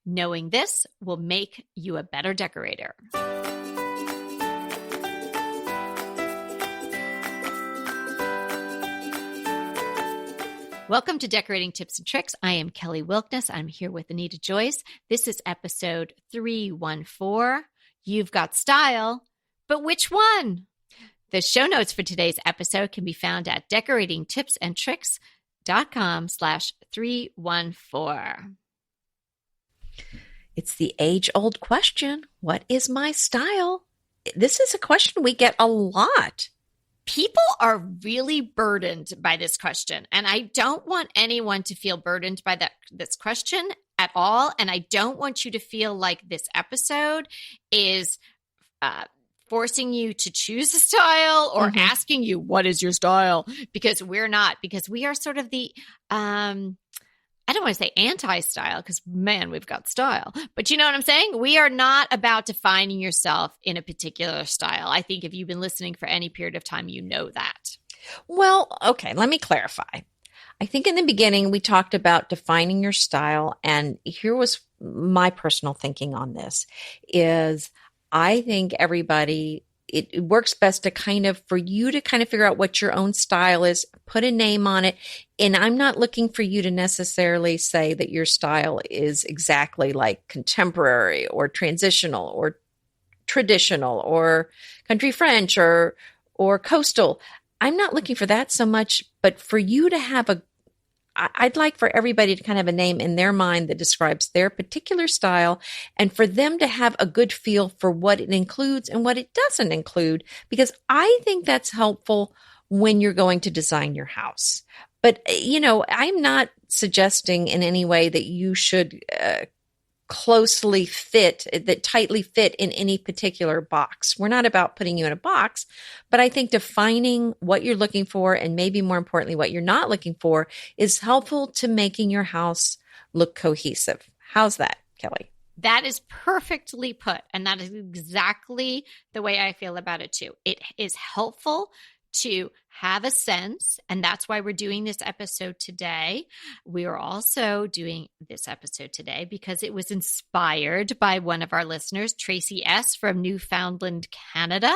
Knowing this will make you a better decorator. Welcome to Decorating Tips and Tricks. I am Kelly Wilkness. I'm here with Anita Joyce. This is episode 314. You've got style, but which one? The show notes for today's episode can be found at decoratingtipsandtricks.com/314. It's the age-old question. What is my style? This is a question we get a lot. People are really burdened by this question, and I don't want anyone to feel burdened by this question at all, and I don't want you to feel like this episode is forcing you to choose a style or asking you, what is your style? Because we're not, because we are sort of the I don't want to say anti-style because, man, we've got style. But you know what I'm saying? We are not about defining yourself in a particular style. I think if you've been listening for any period of time, you know that. Well, okay, let me clarify. I think in the beginning, we talked about defining your style. And here was my personal thinking on this is I think everybody, it works best to for you to figure out what your own style is, put a name on it. And I'm not looking for you to necessarily say that your style is exactly like contemporary or transitional or traditional or country French or coastal. I'm not looking for that so much, but for you to I'd like for everybody to have a name in their mind that describes their particular style and for them to have a good feel for what it includes and what it doesn't include, because I think that's helpful when you're going to design your house. But, I'm not suggesting in any way that you should tightly fit in any particular box. We're not about putting you in a box, but I think defining what you're looking for and maybe more importantly, what you're not looking for is helpful to making your house look cohesive. How's that, Kelly? That is perfectly put. And that is exactly the way I feel about it too. It is helpful to have a sense, and that's why we're doing this episode today. We are also doing this episode today because it was inspired by one of our listeners, Tracy S. from Newfoundland, Canada.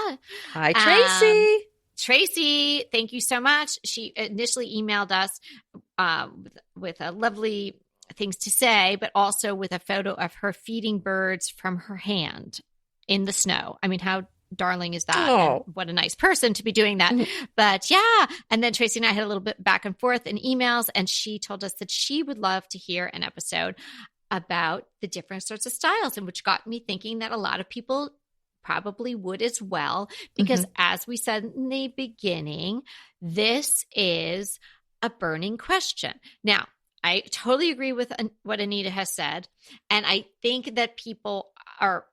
Hi, Tracy. Tracy, thank you so much. She initially emailed us with a lovely things to say, but also with a photo of her feeding birds from her hand in the snow. I mean, how darling is that? Oh. And what a nice person to be doing that. But yeah. And then Tracy and I had a little bit back and forth in emails, and she told us that she would love to hear an episode about the different sorts of styles, and which got me thinking that a lot of people probably would as well, because as we said in the beginning, this is a burning question. Now, I totally agree with what Anita has said. And I think that people are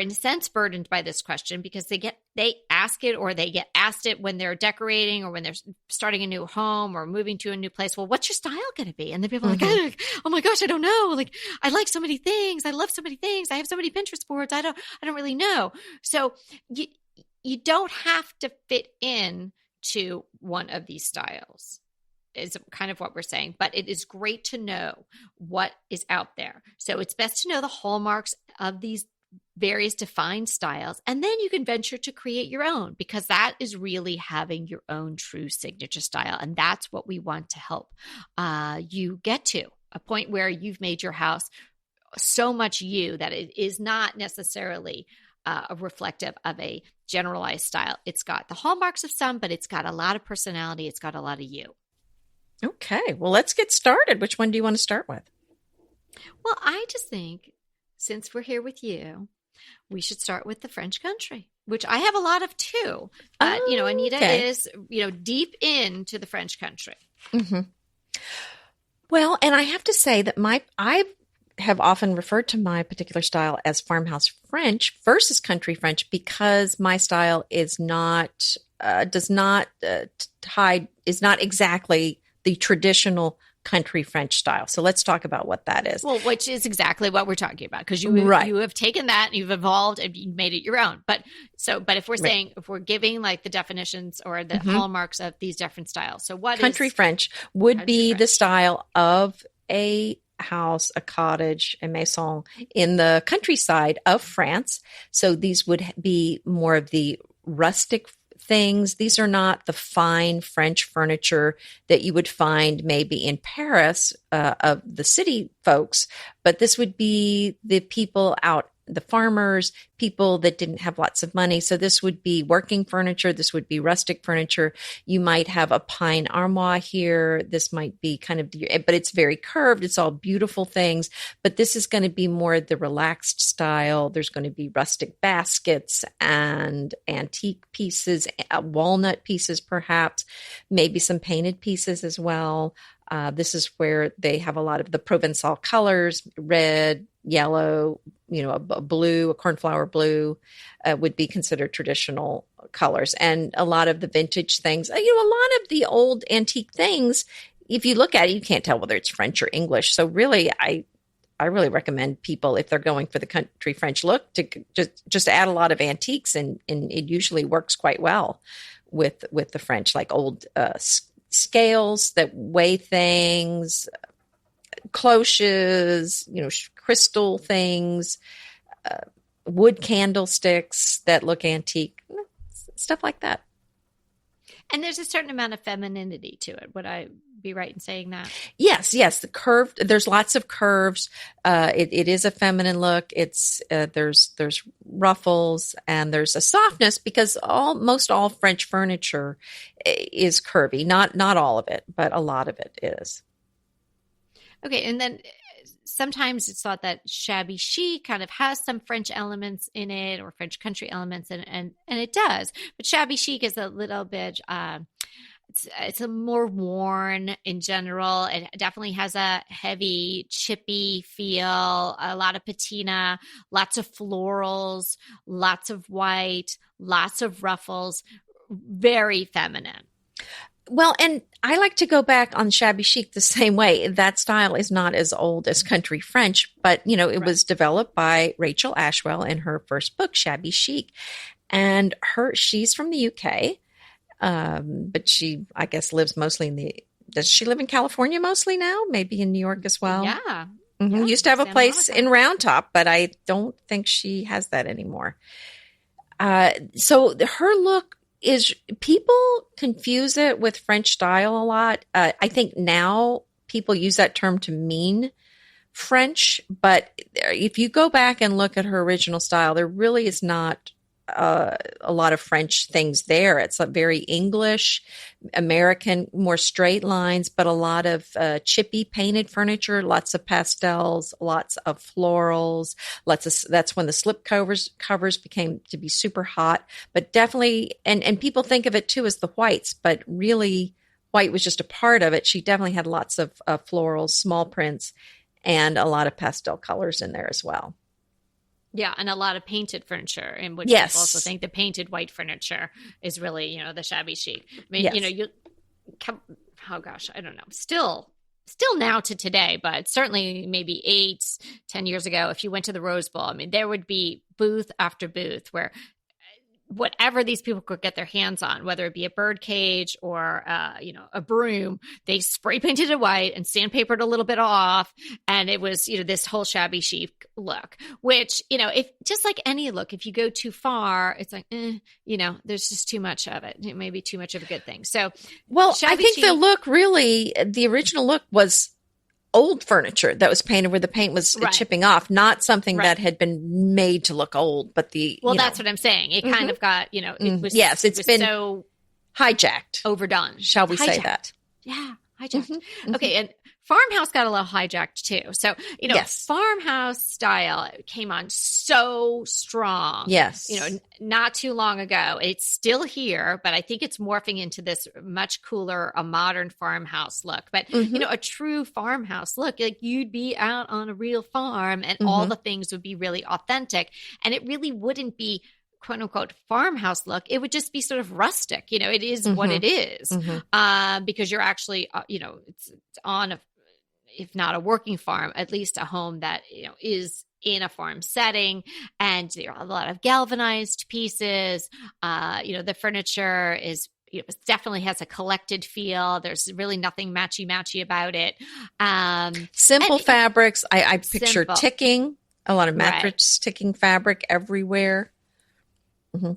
in a sense burdened by this question because they ask it or they get asked it when they're decorating or when they're starting a new home or moving to a new place. Well, what's your style going to be? And then people are like, oh my gosh, I don't know. Like, I like so many things. I love so many things. I have so many Pinterest boards. I don't really know. So you don't have to fit in to one of these styles is kind of what we're saying, but it is great to know what is out there. So it's best to know the hallmarks of these various defined styles, and then you can venture to create your own, because that is really having your own true signature style. And that's what we want to help you get to, a point where you've made your house so much you that it is not necessarily reflective of a generalized style. It's got the hallmarks of some, but it's got a lot of personality. It's got a lot of you. Okay, well, let's get started. Which one do you want to start with? Well, I just think since we're here with you, we should start with the French country, which I have a lot of too. But, Anita is, deep into the French country. Mm-hmm. Well, and I have to say that I have often referred to my particular style as farmhouse French versus country French because my style is not exactly the traditional country French style. So let's talk about what that is. Well, which is exactly what we're talking about, because you have taken that and you've evolved and you made it your own. But if we're saying, if we're giving like the definitions or the hallmarks of these different styles, so what country French would be the style of a house, a cottage, a maison in the countryside of France. So these would be more of the rustic things. These are not the fine French furniture that you would find maybe in Paris of the city folks, but this would be the people out, the farmers, people that didn't have lots of money. So this would be working furniture. This would be rustic furniture. You might have a pine armoire here. This might be kind of, but it's very curved. It's all beautiful things, but this is going to be more the relaxed style. There's going to be rustic baskets and antique pieces, walnut pieces, perhaps, maybe some painted pieces as well. This is where they have a lot of the Provençal colors, red, yellow, a blue, a cornflower blue would be considered traditional colors. And a lot of the vintage things, a lot of the old antique things, if you look at it, you can't tell whether it's French or English. So really, I really recommend people, if they're going for the country French look, to just add a lot of antiques, and it usually works quite well with the French, like old scales that weigh things, cloches, crystal things, wood candlesticks that look antique, stuff like that. And there's a certain amount of femininity to it. Would I be right in saying that? Yes. The curved, there's lots of curves. It is a feminine look. It's, there's ruffles and there's a softness because most all French furniture is curvy. Not all of it, but a lot of it is. Okay. And then sometimes it's thought that shabby chic kind of has some French elements in it, or French country elements, and it does. But shabby chic is a little bit, it's a more worn in general. It definitely has a heavy, chippy feel, a lot of patina, lots of florals, lots of white, lots of ruffles, very feminine. Well, and I like to go back on shabby chic the same way. That style is not as old as country French, but, it was developed by Rachel Ashwell in her first book, Shabby Chic. And she's from the UK, but she, I guess, lives mostly does she live in California mostly now? Maybe in New York as well? Yeah. Mm-hmm. Yeah, used to have a Santa place Monica. in Round Top, but I don't think she has that anymore. So her look, people confuse it with French style a lot. I think now people use that term to mean French, but if you go back and look at her original style, there really is not a lot of French things there. It's a very English, American, more straight lines, but a lot of chippy painted furniture, lots of pastels, lots of florals, that's when the slip covers became to be super hot, but definitely, and people think of it too as the whites, but really white was just a part of it. She definitely had lots of florals, small prints, and a lot of pastel colors in there as well. Yeah, and a lot of painted furniture, in which Yes. people also think the painted white furniture is really, the shabby chic. I mean, Yes. you come, oh gosh, I don't know. Still now to today, but certainly maybe 8-10 years ago, if you went to the Rose Bowl, I mean, there would be booth after booth where whatever these people could get their hands on, whether it be a bird cage or, a broom, they spray painted it white and sandpapered a little bit off. And it was, this whole shabby chic look, which, if just like any look, if you go too far, it's like, there's just too much of it. It may be too much of a good thing. So, well, I think chic, the look really, the original look was old furniture that was painted where the paint was chipping off, not something that had been made to look old, but that's what I'm saying. It kind of got, it was, yes, it was been so hijacked, overdone. Shall we say that? Yeah. Hijacked. Okay. And farmhouse got a little hijacked too. So, Yes. farmhouse style came on so strong. Yes. Not too long ago. It's still here, but I think it's morphing into this much cooler, a modern farmhouse look. But, a true farmhouse look, like you'd be out on a real farm and all the things would be really authentic. And it really wouldn't be quote unquote farmhouse look. It would just be sort of rustic. It is what it is, because you're actually, it's on if not a working farm, at least a home that, is in a farm setting, and there are a lot of galvanized pieces. The furniture is it definitely has a collected feel. There's really nothing matchy about it. Simple fabrics. I picture simple. ticking, a lot of mattress ticking fabric everywhere.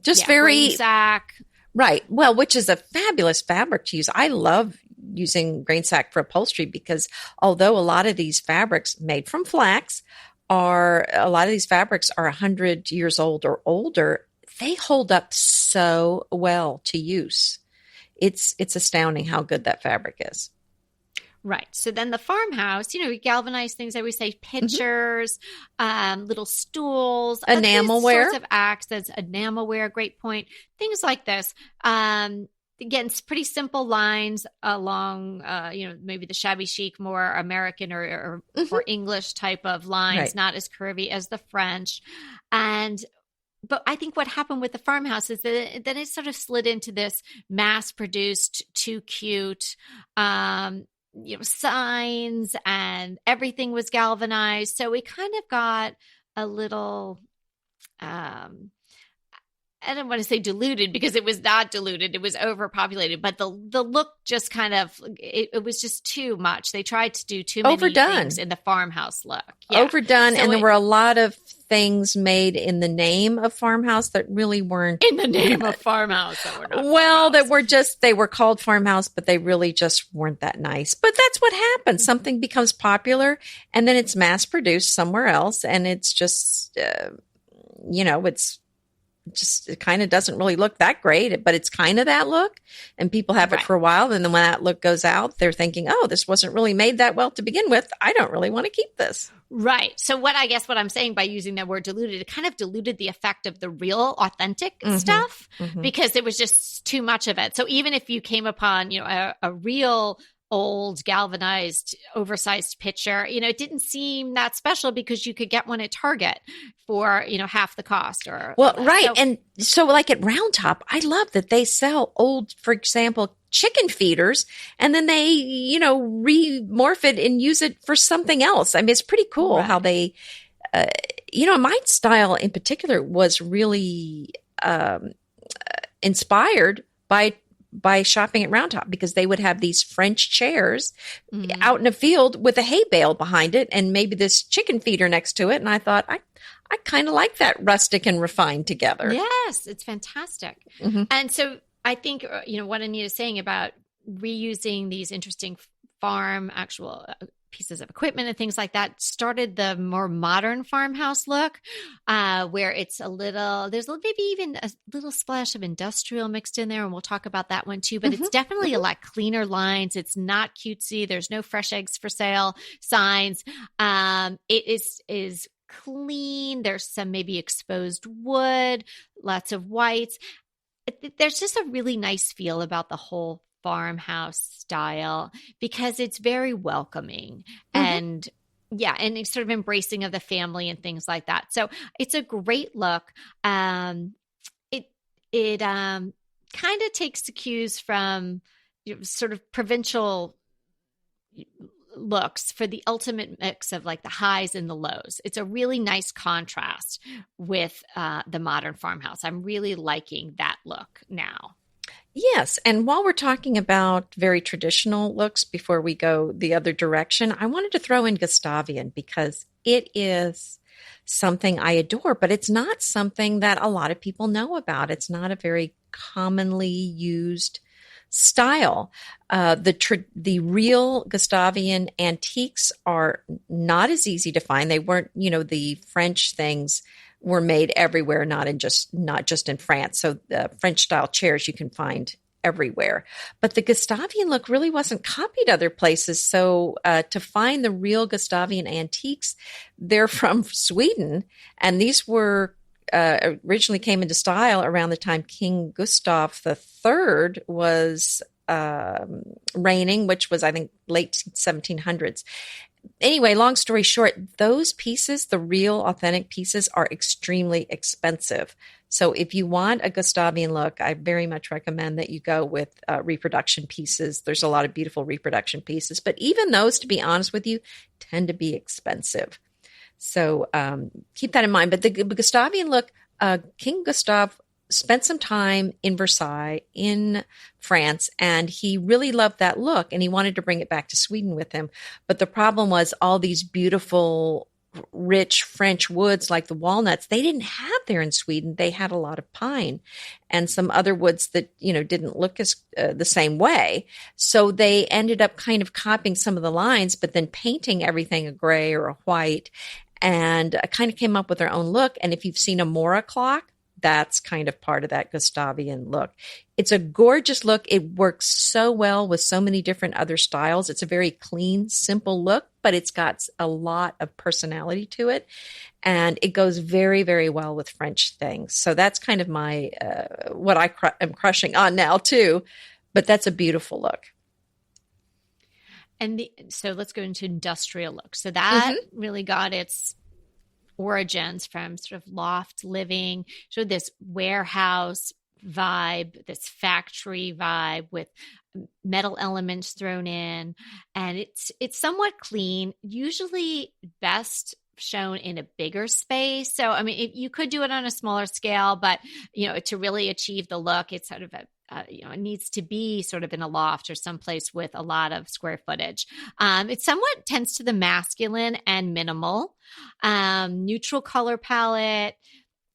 Just very sack. Right. Well, which is a fabulous fabric to use. I love using grain sack for upholstery because although a lot of these fabrics made from flax a lot of these fabrics are 100 years old or older, they hold up so well to use. It's astounding how good that fabric is. Right. So then the farmhouse, we galvanize things. I always say pitchers, little stools, enamelware, sorts of accents, enamelware, great point. Things like this. Again, it's pretty simple lines along, maybe the shabby chic, more American or English type of lines, not as curvy as the French. But I think what happened with the farmhouse is that then it sort of slid into this mass-produced, too cute, signs, and everything was galvanized. So we kind of got a little, I don't want to say diluted because it was not diluted. It was overpopulated, but the look just kind of, it was just too much. They tried to do too many things in the farmhouse look. Yeah. Overdone. So and there were a lot of things made in the name of farmhouse that really weren't in the name of farmhouse. That were not they were called farmhouse, but they really just weren't that nice. But that's what happens. Something becomes popular and then it's mass produced somewhere else. And it's just, it kind of doesn't really look that great, but it's kind of that look and people have it for a while. And then when that look goes out, they're thinking, oh, this wasn't really made that well to begin with. I don't really want to keep this. Right. So what I'm saying by using that word diluted, it kind of diluted the effect of the real authentic stuff because it was just too much of it. So even if you came upon, a real old galvanized oversized pitcher, it didn't seem that special because you could get one at Target for half the cost and so like at Round Top, I love that they sell old, for example, chicken feeders and then they remorph it and use it for something else. I mean, it's pretty cool how they my style in particular was really inspired by shopping at Round Top because they would have these French chairs out in a field with a hay bale behind it and maybe this chicken feeder next to it. And I thought, I kind of like that rustic and refined together. Yes, it's fantastic. And so I think, what Anita's saying about reusing these interesting farm actual pieces of equipment and things like that started the more modern farmhouse look, where it's there's maybe even a little splash of industrial mixed in there. And we'll talk about that one too, but it's definitely a lot cleaner lines. It's not cutesy. There's no fresh eggs for sale signs. It is clean. There's some maybe exposed wood, lots of whites. There's just a really nice feel about the whole farmhouse style because it's very welcoming and it's sort of embracing of the family and things like that. So it's a great look. It kind of takes the cues from sort of provincial looks for the ultimate mix of like the highs and the lows. It's a really nice contrast with the modern farmhouse. I'm really liking that look now. Yes. And while we're talking about very traditional looks before we go the other direction, I wanted to throw in Gustavian because it is something I adore, but it's not something that a lot of people know about. It's not a very commonly used style. The real Gustavian antiques are not as easy to find. They weren't, the French things were made everywhere, not just in France. So the French style chairs you can find everywhere. But the Gustavian look really wasn't copied other places. So to find the real Gustavian antiques, they're from Sweden. And these were originally came into style around the time King Gustav III was reigning, which was, I think, late 1700s. Anyway, long story short, those pieces, the real authentic pieces, are extremely expensive. So if you want a Gustavian look, I very much recommend that you go with reproduction pieces. There's a lot of beautiful reproduction pieces, but even those, to be honest with you, tend to be expensive. So keep that in mind. But the Gustavian look, King Gustav spent some time in Versailles in France, and he really loved that look, and he wanted to bring it back to Sweden with him. But the problem was all these beautiful, rich French woods like the walnuts, they didn't have there in Sweden. They had a lot of pine and some other woods that, didn't look as the same way. So they ended up kind of copying some of the lines, but then painting everything a gray or a white, and kind of came up with their own look. And if you've seen a Mora clock, that's kind of part of that Gustavian look. It's a gorgeous look. It works so well with so many different other styles. It's a very clean, simple look, but it's got a lot of personality to it. And it goes very, very well with French things. So that's kind of my, what I am crushing on now too. But that's a beautiful look. And so let's go into industrial look. So that really got its origins from sort of loft living, so this warehouse vibe, this factory vibe with metal elements thrown in, and it's somewhat clean, usually best shown in a bigger space. So I mean, you could do it on a smaller scale, but to really achieve the look, it's sort of it needs to be sort of in a loft or someplace with a lot of square footage. It somewhat tends to the masculine and minimal, neutral color palette.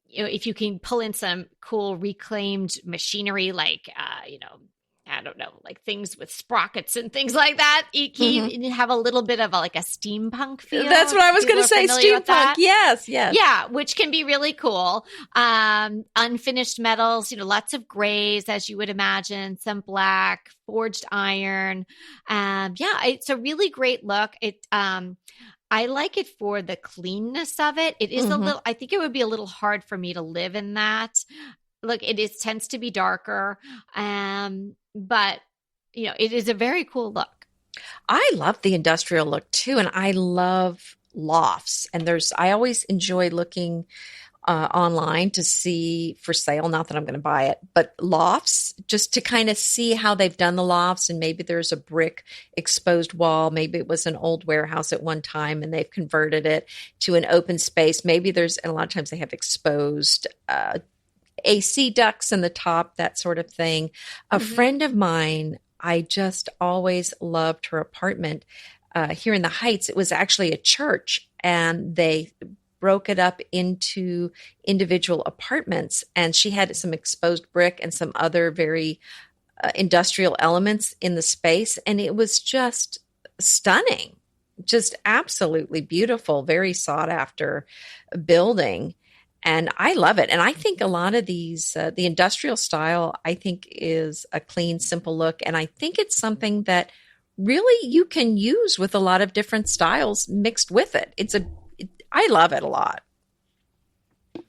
If you can pull in some cool reclaimed machinery, like, I don't know, like things with sprockets and things like that. You can have a little bit of a steampunk feel. That's what I was going to say. Steampunk. Yes. Yeah. Which can be really cool. Unfinished metals, lots of grays, as you would imagine, some black, forged iron. It's a really great look. I like it for the cleanness of it. It is I think it would be a little hard for me to live in that. Look, tends to be darker. But, it is a very cool look. I love the industrial look too. And I love lofts. And I always enjoy looking online to see for sale, not that I'm going to buy it, but lofts, just to kind of see how they've done the lofts. And maybe there's a brick exposed wall. Maybe it was an old warehouse at one time and they've converted it to an open space. Maybe and a lot of times they have exposed AC ducts in the top, that sort of thing. A friend of mine, I just always loved her apartment here in the Heights. It was actually a church, and they broke it up into individual apartments, and she had some exposed brick and some other very industrial elements in the space, and it was just stunning, just absolutely beautiful, very sought after building. And I love it. And I think a lot of these, the industrial style, I think is a clean, simple look. And I think it's something that really you can use with a lot of different styles mixed with it. I love it a lot.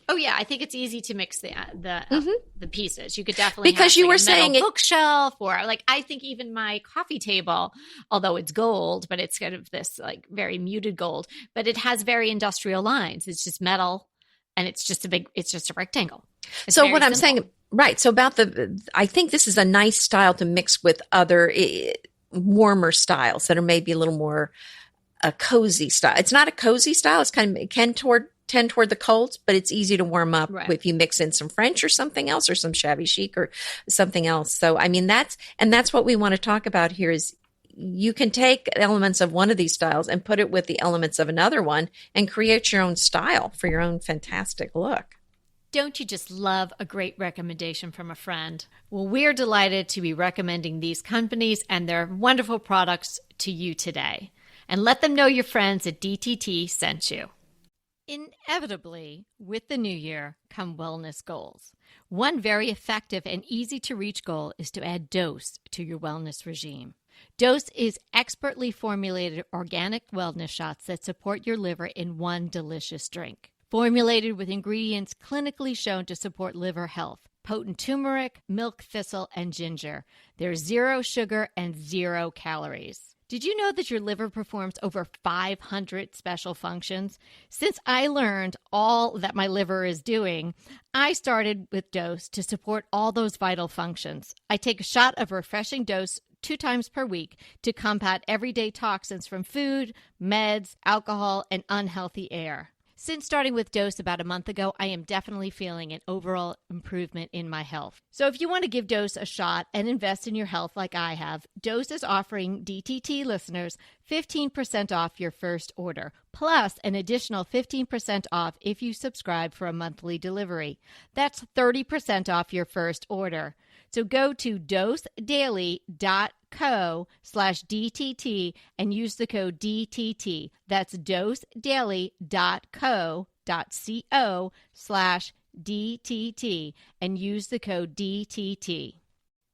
Oh yeah, I think it's easy to mix the pieces. You could definitely because have, you were saying bookshelf, or I think even my coffee table, although it's gold, but it's kind of this very muted gold, but it has very industrial lines. It's just metal. And it's just a rectangle. So what I'm saying, right. So I think this is a nice style to mix with other warmer styles that are maybe a little more a cozy style. It's not a cozy style. It's it can tend toward the cold, but it's easy to warm up if you mix in some French or something else, or some shabby chic or something else. So, I mean, that's what we want to talk about here is, you can take elements of one of these styles and put it with the elements of another one and create your own style for your own fantastic look. Don't you just love a great recommendation from a friend? Well, we're delighted to be recommending these companies and their wonderful products to you today. And let them know your friends at DTT sent you. Inevitably, with the new year come wellness goals. One very effective and easy to reach goal is to add dose to your wellness regime. Dose is expertly formulated organic wellness shots that support your liver in one delicious drink. Formulated with ingredients clinically shown to support liver health. Potent turmeric, milk thistle, and ginger. There's 0 sugar and 0 calories. Did you know that your liver performs over 500 special functions? Since I learned all that my liver is doing, I started with Dose to support all those vital functions. I take a shot of refreshing Dose 2 times per week to combat everyday toxins from food, meds, alcohol, and unhealthy air. Since starting with Dose about a month ago, I am definitely feeling an overall improvement in my health. So if you want to give Dose a shot and invest in your health like I have, Dose is offering DTT listeners 15% off your first order, plus an additional 15% off if you subscribe for a monthly delivery. That's 30% off your first order. So go to dosedaily.co/DTT and use the code DTT. That's dosedaily.co.co/DTT and use the code DTT.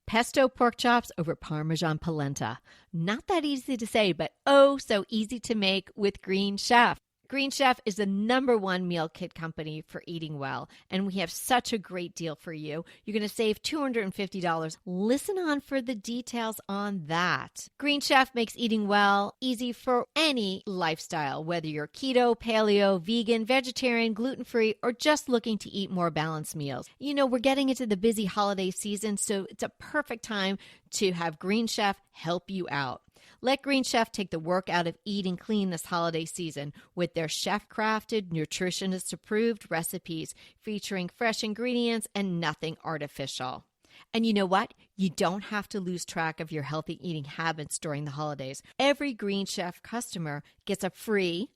Pesto pork chops over Parmesan polenta. Not that easy to say, but oh so easy to make with Green Chef. Green Chef is the #1 meal kit company for eating well, and we have such a great deal for you. You're going to save $250. Listen on for the details on that. Green Chef makes eating well easy for any lifestyle, whether you're keto, paleo, vegan, vegetarian, gluten-free, or just looking to eat more balanced meals. You know, we're getting into the busy holiday season, so it's a perfect time to have Green Chef help you out. Let Green Chef take the work out of eating clean this holiday season with their chef-crafted, nutritionist-approved recipes featuring fresh ingredients and nothing artificial. And you know what? You don't have to lose track of your healthy eating habits during the holidays. Every Green Chef customer gets a free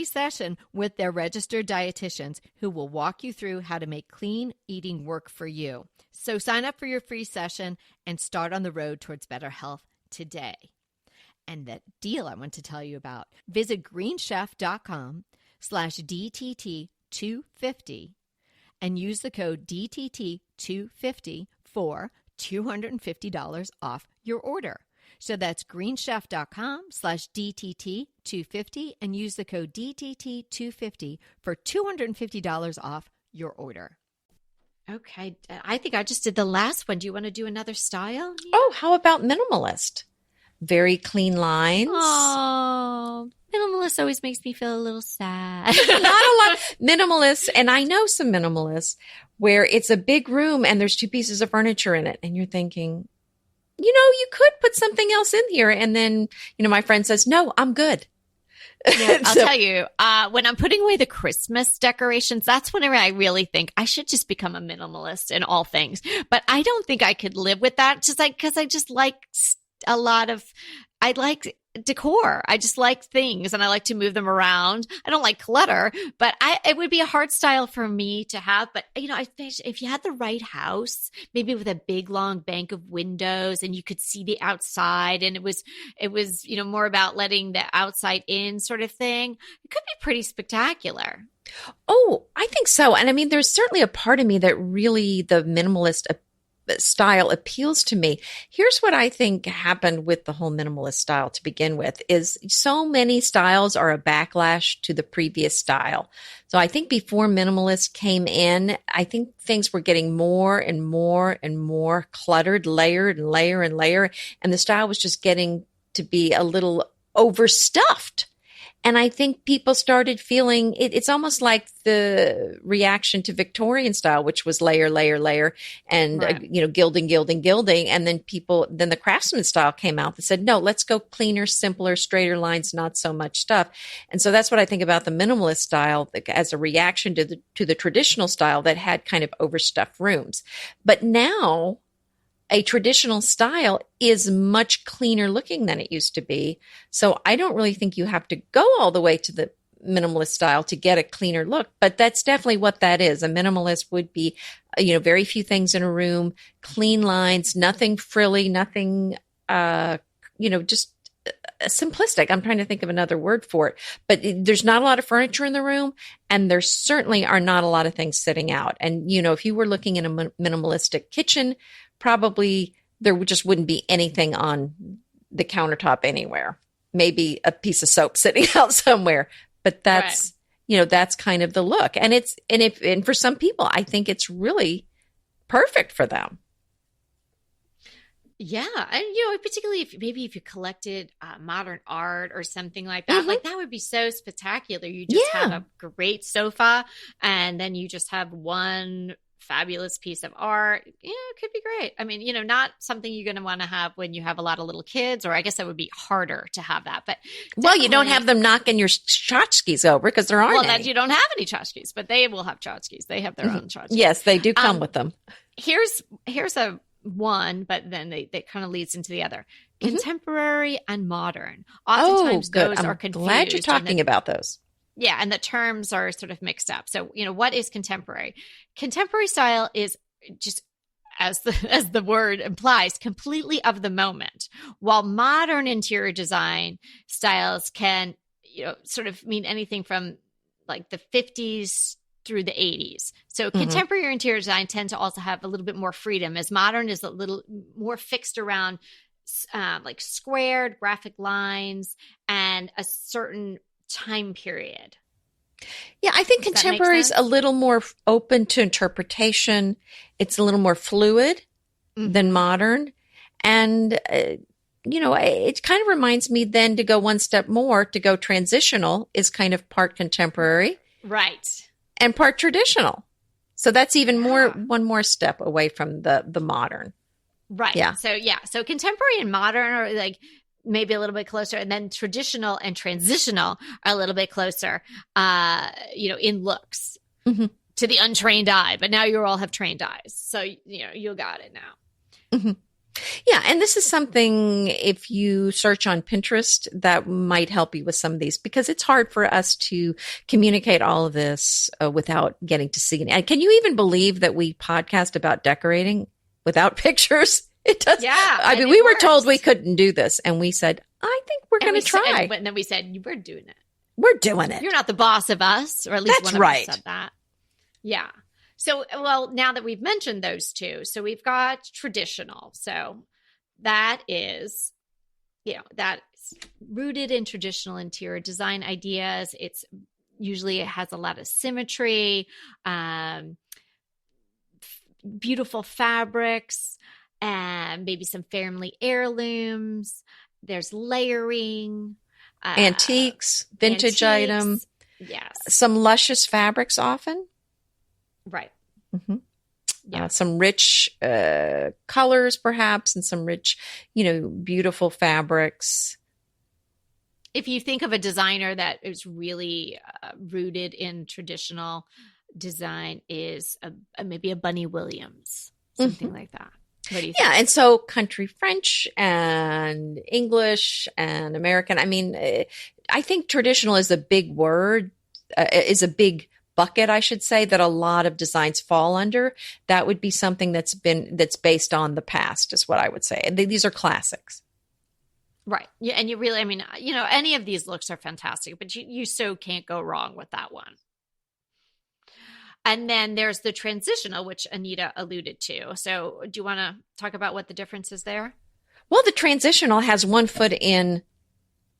session with their registered dietitians who will walk you through how to make clean eating work for you. So sign up for your free session and start on the road towards better health today. And that deal I want to tell you about, visit greenchef.com/DTT250 and use the code DTT250 for $250 off your order. So that's greenchef.com/DTT250 and use the code DTT250 for $250 off your order. Okay, I think I just did the last one. Do you want to do another style? Oh, how about minimalist? Very clean lines. Oh, minimalist always makes me feel a little sad. Not a lot. Minimalists, and I know some minimalists where it's a big room and there's 2 pieces of furniture in it. And you're thinking, you know, you could put something else in here. And then, you know, my friend says, no, I'm good. Yeah, I'll tell you, when I'm putting away the Christmas decorations, that's whenever I really think I should just become a minimalist in all things. But I don't think I could live with that, just like because I just like I like decor. I just like things and I like to move them around. I don't like clutter, but it would be a hard style for me to have. But, you know, I think if you had the right house, maybe with a big, long bank of windows and you could see the outside and it was, you know, more about letting the outside in sort of thing, it could be pretty spectacular. Oh, I think so. And I mean, there's certainly a part of me that really the minimalist style appeals to me. Here's what I think happened with the whole minimalist style to begin with is so many styles are a backlash to the previous style. So I think before minimalist came in, I think things were getting more and more and more cluttered, layered and layer and layer. And the style was just getting to be a little overstuffed. And I think people started feeling it's almost like the reaction to Victorian style, which was layer, layer, layer, and, right. You know, gilding, gilding, gilding. And then then the craftsman style came out that said, no, let's go cleaner, simpler, straighter lines, not so much stuff. And so that's what I think about the minimalist style as a reaction to the traditional style that had kind of overstuffed rooms. But now, a traditional style is much cleaner looking than it used to be. So I don't really think you have to go all the way to the minimalist style to get a cleaner look, but that's definitely what that is. A minimalist would be, you know, very few things in a room, clean lines, nothing frilly, nothing, you know, just simplistic. I'm trying to think of another word for it, but there's not a lot of furniture in the room and there certainly are not a lot of things sitting out. And, you know, if you were looking at a minimalistic kitchen, probably there just wouldn't be anything on the countertop anywhere. Maybe a piece of soap sitting out somewhere, but that's, right. You know, that's kind of the look. And and for some people, I think it's really perfect for them. Yeah. And, you know, particularly if you collected modern art or something like that, like that would be so spectacular. You just have a great sofa and then you just have one fabulous piece of art, it could be great. I mean, not something you're going to want to have when you have a lot of little kids, or I guess that would be harder to have that. But well, you don't have them knocking your tchotchkes over because there aren't any. You don't have any tchotchkes, but they will have tchotchkes. They have their own tchotchkes. Yes, they do come with them. Here's a one, but then they kind of leads into the other. Contemporary and modern. Oftentimes those are confused. Glad you're talking about those. Yeah, and the terms are sort of mixed up. So, what is contemporary? Contemporary style is just, as the word implies, completely of the moment. While modern interior design styles can, sort of mean anything from like the 50s through the 80s. So contemporary interior design tends to also have a little bit more freedom, as modern is a little more fixed around like squared graphic lines and a certain time period. Yeah, I think contemporary is a little more open to interpretation. It's a little more fluid than modern. And, it kind of reminds me then to go one step more, to go transitional is kind of part contemporary. Right. And part traditional. So that's even one more step away from the modern. Right. Yeah. So contemporary and modern are like maybe a little bit closer, and then traditional and transitional are a little bit closer, in looks to the untrained eye. But now you all have trained eyes, so you got it now. Yeah, and this is something, if you search on Pinterest, that might help you with some of these, because it's hard for us to communicate all of this without getting to see it. And can you even believe that we podcast about decorating without pictures? It does. Yeah. I mean, we were told we couldn't do this, and we said, I think we're going to try. And then we said, we're doing it. We're doing it. You're not the boss of us, or at least That's one of right. us said that. Yeah. So, well, now that we've mentioned those two, so we've got traditional. So that is, that's rooted in traditional interior design ideas. It has a lot of symmetry, beautiful fabrics, and maybe some family heirlooms. There's layering, antiques, vintage item. Yes. Some luscious fabrics often. Right. Yeah. Some rich colors perhaps, and some rich, beautiful fabrics. If you think of a designer that is really rooted in traditional design, is maybe a Bunny Williams, something like that. What do you think? Yeah, and so country French and English and American. I mean, I think traditional is a big word, is a big bucket, I should say, that a lot of designs fall under. That would be something that's based on the past, is what I would say. And these are classics. Right. Yeah, and you really, I mean, any of these looks are fantastic, but you so can't go wrong with that one. And then there's the transitional, which Anita alluded to. So do you want to talk about what the difference is there? Well, the transitional has 1 foot in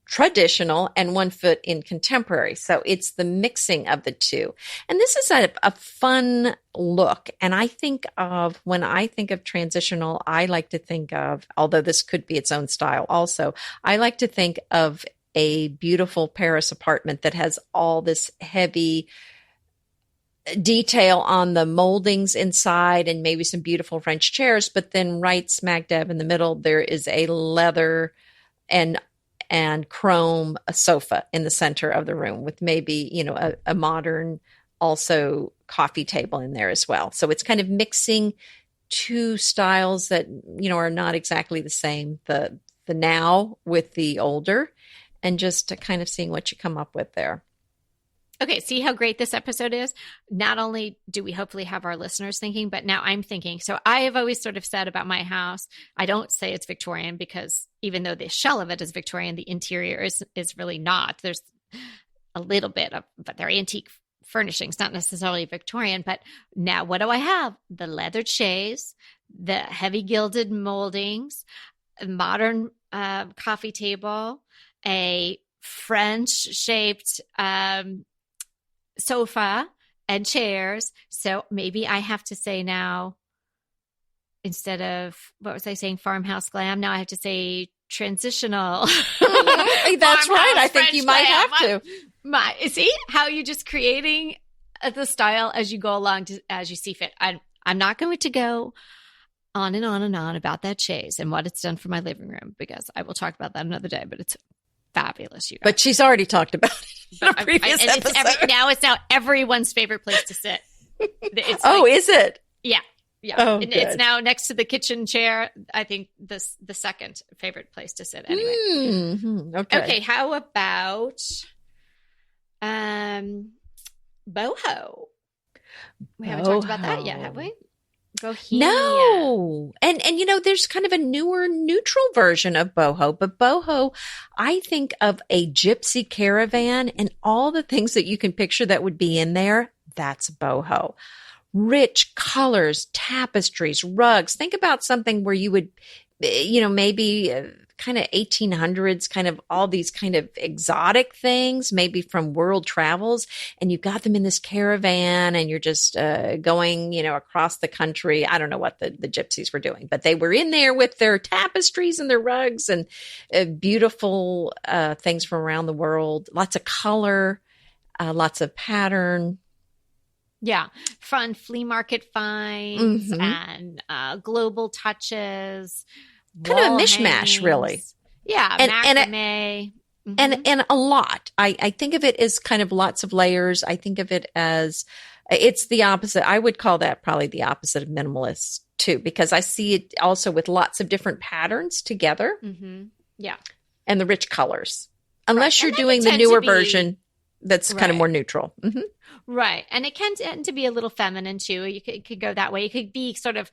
traditional and 1 foot in contemporary. So it's the mixing of the two. And this is a fun look. And when I think of transitional, I like to think of, although this could be its own style also, I like to think of a beautiful Paris apartment that has all this heavy detail on the moldings inside and maybe some beautiful French chairs, but then right smack dab in the middle, there is a leather and chrome sofa in the center of the room with maybe, a modern also coffee table in there as well. So it's kind of mixing two styles that, are not exactly the same, the now with the older, and just kind of seeing what you come up with there. Okay, see how great this episode is? Not only do we hopefully have our listeners thinking, but now I'm thinking. So I have always sort of said about my house, I don't say it's Victorian, because even though the shell of it is Victorian, the interior is really not. There's a little bit of, but they're antique furnishings, not necessarily Victorian. But now what do I have? The leather chaise, the heavy gilded moldings, a modern coffee table, a French-shaped sofa and chairs. So maybe I have to say now, instead of, what was I saying, farmhouse glam, now I have to say transitional. That's right. I think you might have to. See how you're just creating the style as you go along, as you see fit. I'm not going to go on and on and on about that chaise and what it's done for my living room, because I will talk about that another day, but it's fabulous, you guys. But she's already talked about it in a previous episode. It's now everyone's favorite place to sit. It's is it? Yeah. Yeah. Oh, it's now next to the kitchen chair. I think the second favorite place to sit anyway. Mm-hmm. Okay. How about boho? We haven't talked about that yet, have we? Bohemia. No. And there's kind of a newer neutral version of boho, but boho, I think of a gypsy caravan and all the things that you can picture that would be in there. That's boho. Rich colors, tapestries, rugs. Think about something where you would, maybe kind of 1800s, kind of all these kind of exotic things, maybe from world travels. And you've got them in this caravan and you're just going, across the country. I don't know what the gypsies were doing, but they were in there with their tapestries and their rugs and beautiful things from around the world. Lots of color, lots of pattern. Yeah. Fun flea market finds and global touches. Kind of a mishmash, hangings. Really. Yeah. Macrame. And a lot. I think of it as kind of lots of layers. I think of it as it's the opposite. I would call that probably the opposite of minimalist too, because I see it also with lots of different patterns together. Mm-hmm. Yeah. And the rich colors. Unless you're doing the newer version that's kind of more neutral. Mm-hmm. Right. And it can tend to be a little feminine too. It could go that way. It could be sort of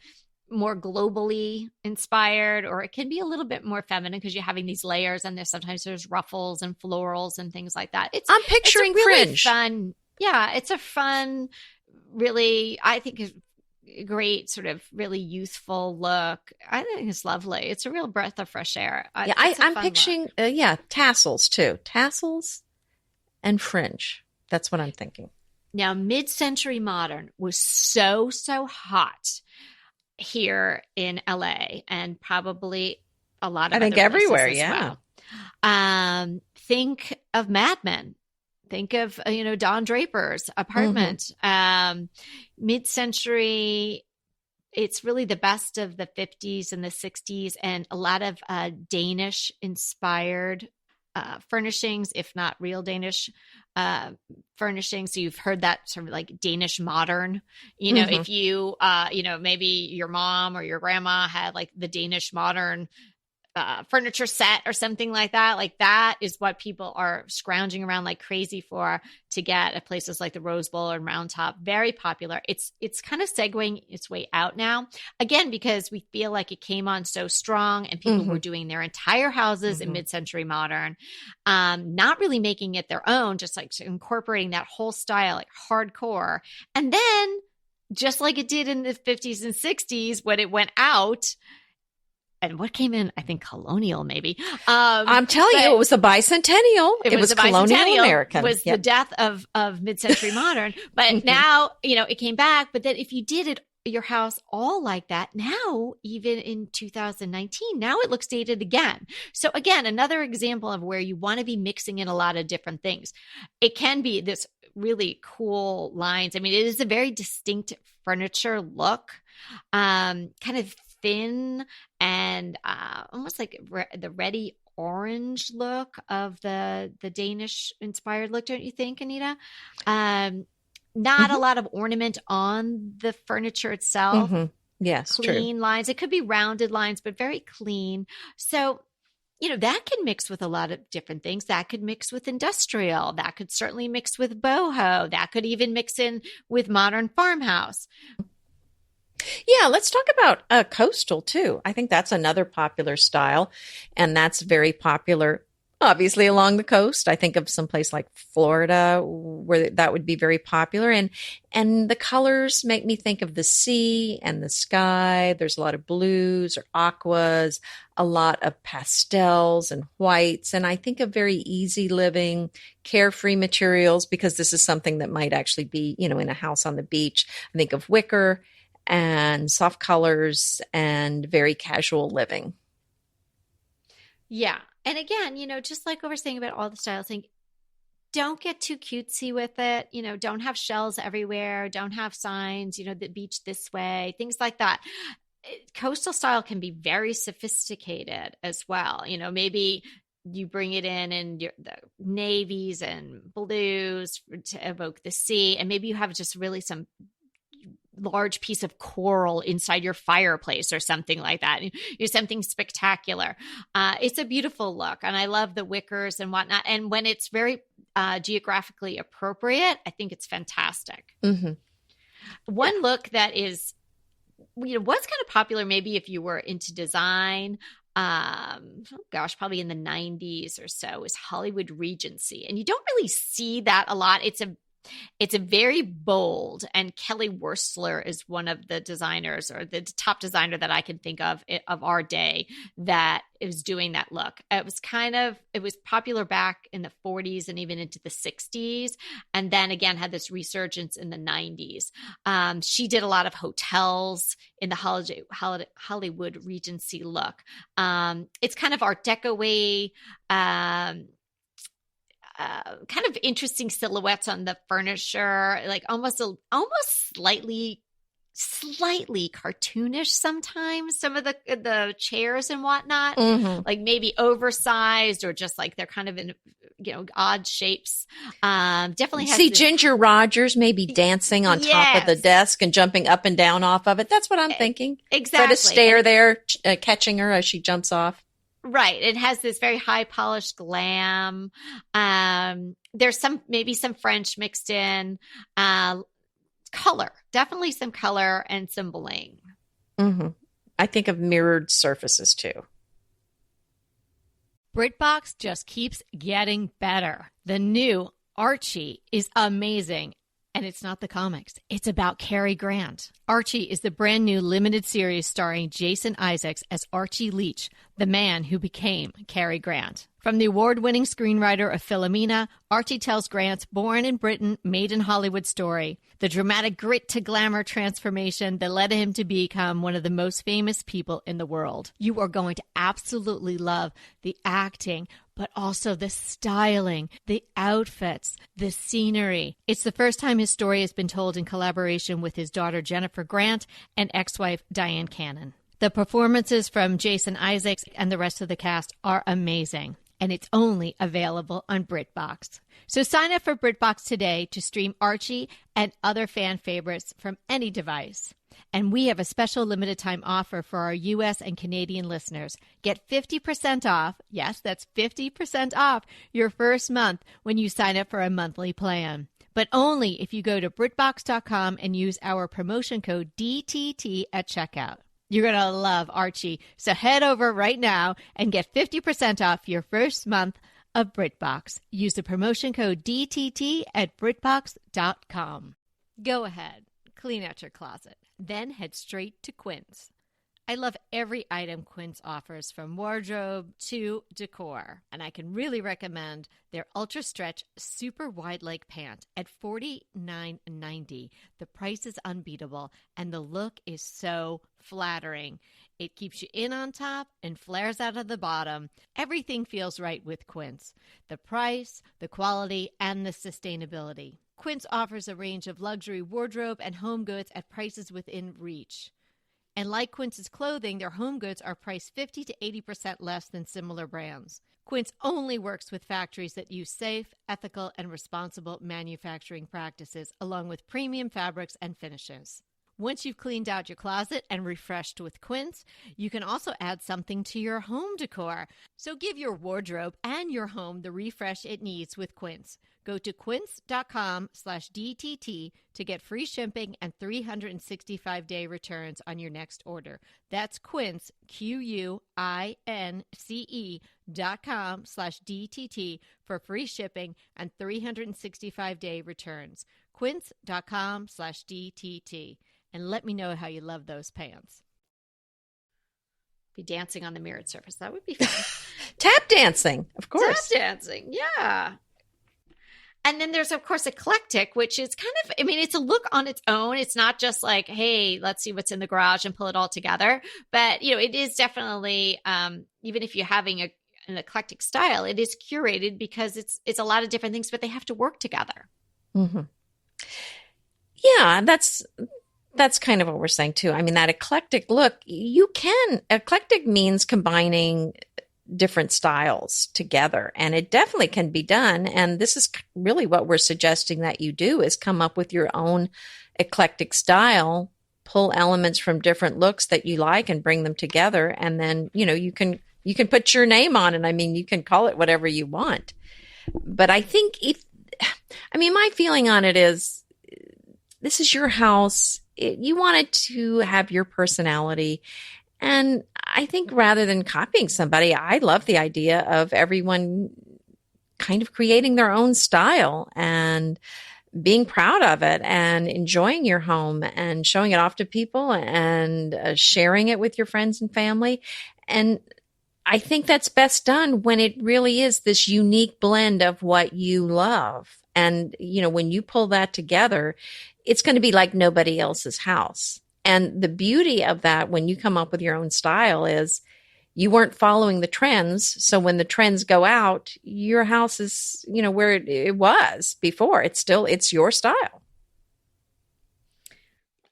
more globally inspired, or it can be a little bit more feminine because you're having these layers and there's ruffles and florals and things like that. I'm picturing it's a really fringe. Fun. Yeah. It's a fun, really, I think is great sort of really youthful look. I think it's lovely. It's a real breath of fresh air. I'm picturing, tassels too. Tassels and fringe. That's what I'm thinking. Now, mid-century modern was so hot here in LA and probably a lot of I think everywhere, well. Think of Mad Men. Think of, Don Draper's apartment. Mid-century, it's really the best of the 50s and the 60s and a lot of Danish-inspired furnishings, if not real Danish furnishings. So you've heard that sort of like Danish modern, if you, maybe your mom or your grandma had like the Danish modern furniture set or something like that. Like that is what people are scrounging around like crazy for to get at places like the Rose Bowl and Round Top. Very popular. It's kind of segueing its way out now. Again, because we feel like it came on so strong and people were doing their entire houses in mid-century modern, not really making it their own, just like incorporating that whole style, like hardcore. And then just like it did in the 50s and 60s when it went out, and what came in, I think colonial maybe. I'm telling you, it was the bicentennial. It was colonial American. It was the death of mid-century modern. But now, it came back. But then if you did it, your house all like that, now, even in 2019, now it looks dated again. So again, another example of where you want to be mixing in a lot of different things. It can be this really cool lines. I mean, it is a very distinct furniture look, kind of thin and almost like the reddy orange look of the Danish inspired look, don't you think, Anita? Not a lot of ornament on the furniture itself. Yes, clean true. lines. It could be rounded lines, but very clean. So, that can mix with a lot of different things. That could mix with industrial. That could certainly mix with boho. That could even mix in with modern farmhouse. Yeah, let's talk about coastal too. I think that's another popular style, and that's very popular, obviously, along the coast. I think of some place like Florida where that would be very popular, and the colors make me think of the sea and the sky. There's a lot of blues or aquas, a lot of pastels and whites, and I think of very easy living, carefree materials because this is something that might actually be, in a house on the beach. I think of wicker and soft colors and very casual living. Yeah. And again, just like what we're saying about all the styles, I think don't get too cutesy with it. Don't have shells everywhere. Don't have signs, the beach this way, things like that. Coastal style can be very sophisticated as well. Maybe you bring it in the navies and blues to evoke the sea. And maybe you have just really some large piece of coral inside your fireplace or something like that. Something spectacular. It's a beautiful look. And I love the wickers and whatnot. And when it's very geographically appropriate, I think it's fantastic. Mm-hmm. One look that is, was kind of popular, maybe if you were into design, probably in the 90s or so, is Hollywood Regency. And you don't really see that a lot. It's a very bold, and Kelly Wearstler is one of the designers, or the top designer that I can think of our day, that is doing that look. It was popular back in the 40s and even into the 60s. And then again, had this resurgence in the 90s. She did a lot of hotels in the Hollywood Regency look. It's kind of Art Deco-y, kind of interesting silhouettes on the furniture, like almost slightly cartoonish sometimes, some of the chairs and whatnot, mm-hmm. like maybe oversized, or just like they're kind of in odd shapes. Definitely see Ginger Rogers maybe dancing on top of the desk and jumping up and down off of it. That's what I'm thinking. Exactly. Fred Astaire there catching her as she jumps off. Right. It has this very high polished glam. There's maybe some French mixed in. Color, definitely some color and some bling. Mm-hmm. I think of mirrored surfaces too. BritBox just keeps getting better. The new Archie is amazing. And it's not the comics. It's about Cary Grant. Archie is the brand new limited series starring Jason Isaacs as Archie Leach, the man who became Cary Grant. From the award-winning screenwriter of Philomena, Archie tells Grant's born in Britain, made in Hollywood story, the dramatic grit to glamour transformation that led him to become one of the most famous people in the world. You are going to absolutely love the acting, but also the styling, the outfits, the scenery. It's the first time his story has been told in collaboration with his daughter Jennifer Grant and ex-wife Diane Cannon. The performances from Jason Isaacs and the rest of the cast are amazing, and it's only available on BritBox. So sign up for BritBox today to stream Archie and other fan favorites from any device. And we have a special limited time offer for our U.S. and Canadian listeners. Get 50% off. Yes, that's 50% off your first month when you sign up for a monthly plan. But only if you go to BritBox.com and use our promotion code DTT at checkout. You're going to love Archie. So head over right now and get 50% off your first month of BritBox. Use the promotion code DTT at BritBox.com. Go ahead, clean out your closet, then head straight to Quince. I love every item Quince offers, from wardrobe to decor, and I can really recommend their Ultra Stretch Super Wide Leg Pant at $49.90. The price is unbeatable, and the look is so flattering. It keeps you in on top and flares out of the bottom. Everything feels right with Quince. The price, the quality, and the sustainability. Quince offers a range of luxury wardrobe and home goods at prices within reach. And like Quince's clothing, their home goods are priced 50 to 80% less than similar brands. Quince only works with factories that use safe, ethical, and responsible manufacturing practices, along with premium fabrics and finishes. Once you've cleaned out your closet and refreshed with Quince, you can also add something to your home decor. So give your wardrobe and your home the refresh it needs with Quince. Go to quince.com/DTT to get free shipping and 365-day returns on your next order. That's Quince, QUINCE.com/DTT for free shipping and 365-day returns. Quince.com/DTT. And let me know how you love those pants. Be dancing on the mirrored surface. That would be fun. Tap dancing, of course. Tap dancing, yeah. And then there's, of course, Eclectic, which is kind of, it's a look on its own. It's not just like, hey, let's see what's in the garage and pull it all together. But, it is definitely, even if you're having an eclectic style, it is curated because it's a lot of different things, but they have to work together. Mm-hmm. Yeah, that's kind of what we're saying too. I mean, that eclectic look, eclectic means combining different styles together, and it definitely can be done. And this is really what we're suggesting that you do, is come up with your own eclectic style, pull elements from different looks that you like and bring them together. And then, you can put your name on it. I mean, you can call it whatever you want. But I think my feeling on it is, this is your house. You want it to have your personality. And I think rather than copying somebody, I love the idea of everyone kind of creating their own style and being proud of it and enjoying your home and showing it off to people and sharing it with your friends and family. And I think that's best done when it really is this unique blend of what you love. And, when you pull that together, it's going to be like nobody else's house. And the beauty of that, when you come up with your own style, is you weren't following the trends. So when the trends go out, your house is, where it was before. It's your style.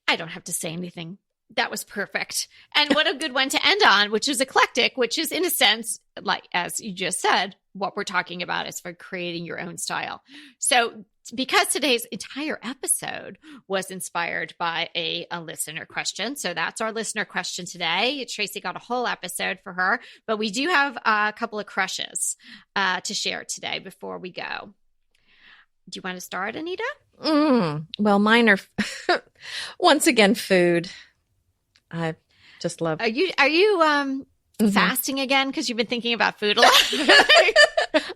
I don't have to say anything. That was perfect. And what a good one to end on, which is eclectic, which is, in a sense, like, as you just said, what we're talking about is for creating your own style. So because today's entire episode was inspired by a listener question. So that's our listener question today. Tracy got a whole episode for her, but we do have a couple of crushes to share today before we go. Do you want to start, Anita? Well, mine are, once again, food. I just love. Are you fasting again? Because you've been thinking about food a lot.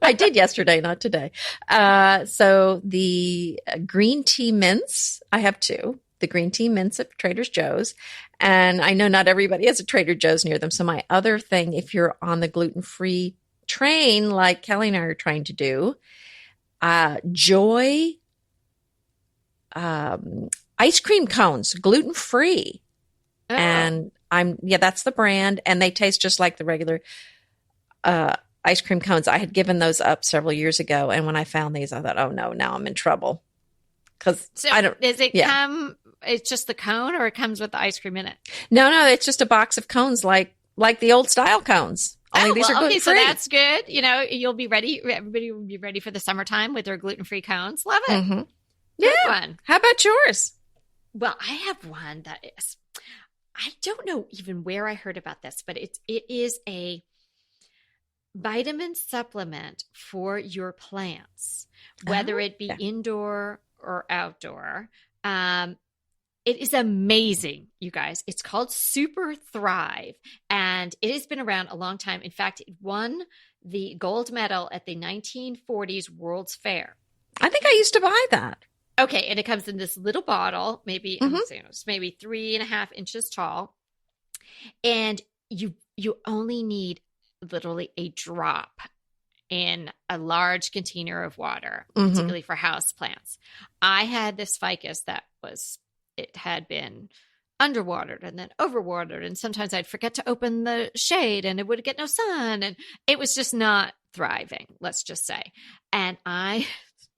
I did yesterday, not today. So the green tea mints, I have two. The green tea mints at Trader Joe's. And I know not everybody has a Trader Joe's near them. So my other thing, if you're on the gluten-free train, like Kelly and I are trying to do, Joy ice cream cones, gluten-free. Oh. And that's the brand. And they taste just like the regular ice cream cones. I had given those up several years ago. And when I found these, I thought, oh no, now I'm in trouble. Does it come, it's just the cone, or it comes with the ice cream in it? No, it's just a box of cones like the old style cones. Only these are gluten-free. Okay, so that's good. You'll be ready. Everybody will be ready for the summertime with their gluten-free cones. Love it. Mm-hmm. Yeah. Good one. How about yours? Well, I have one that is, I don't know even where I heard about this, but it is a vitamin supplement for your plants, whether it be indoor or outdoor. It is amazing, you guys. It's called Super Thrive, and it has been around a long time. In fact, it won the gold medal at the 1940s World's Fair. I think I used to buy that. Okay, and it comes in this little bottle, maybe it's maybe 3.5 inches tall, and you only need literally a drop in a large container of water, particularly for house plants. I had this ficus that it had been underwatered and then overwatered, and sometimes I'd forget to open the shade and it would get no sun, and it was just not thriving, let's just say. And I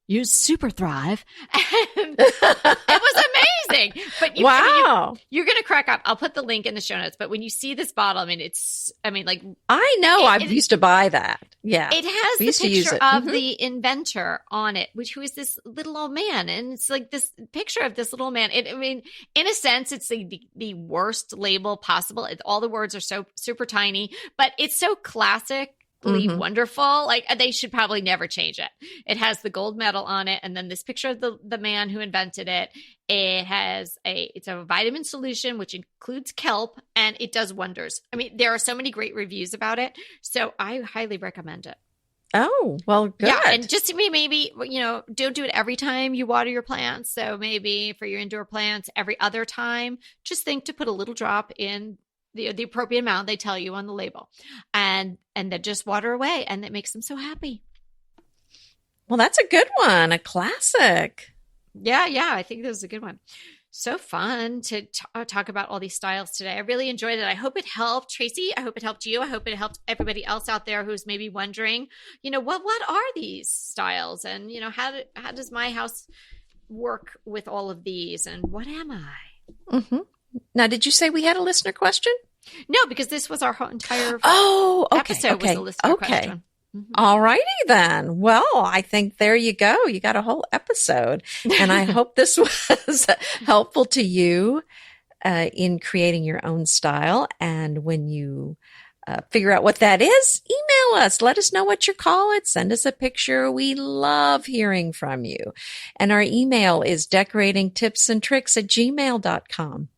use Super Thrive, and it was amazing. But wow, you're going to crack up. I'll put the link in the show notes. But when you see this bottle, I know I used to buy that. Yeah, it has the picture of the inventor on it, who is this little old man, and it's like this picture of this little man. In a sense, it's the worst label possible. All the words are so super tiny, but it's so classic. Wonderful. Like, they should probably never change it. It has the gold medal on it, and then this picture of the man who invented it. It's a vitamin solution which includes kelp, and it does wonders. I mean, there are so many great reviews about it, so I highly recommend it. Oh, well, good. Yeah, and just maybe don't do it every time you water your plants. So maybe for your indoor plants, every other time, just think to put a little drop in the appropriate amount they tell you on the label, and then just water away, and it makes them so happy. Well, that's a good one. A classic. Yeah. I think this is a good one. So fun to talk about all these styles today. I really enjoyed it. I hope it helped Tracy. I hope it helped you. I hope it helped everybody else out there who's maybe wondering, what are these styles? And, how does my house work with all of these? And what am I? Mm-hmm. Now, did you say we had a listener question? No, because this was our whole entire episode was a listener question. Mm-hmm. All righty then. Well, I think there you go. You got a whole episode. And I hope this was helpful to you in creating your own style. And when you figure out what that is, email us. Let us know what you call it. Send us a picture. We love hearing from you. And our email is decoratingtipsandtricks@gmail.com.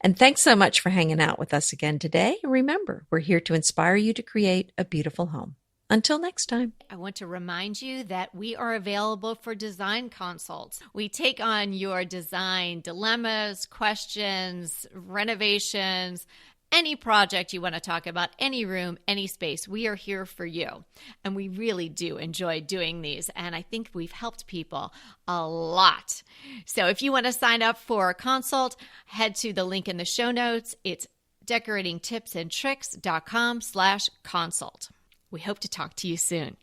And thanks so much for hanging out with us again today. Remember, we're here to inspire you to create a beautiful home. Until next time. I want to remind you that we are available for design consults. We take on your design dilemmas, questions, renovations, any project you want to talk about, any room, any space. We are here for you. And we really do enjoy doing these. And I think we've helped people a lot. So if you want to sign up for a consult, head to the link in the show notes. It's decoratingtipsandtricks.com/consult. We hope to talk to you soon.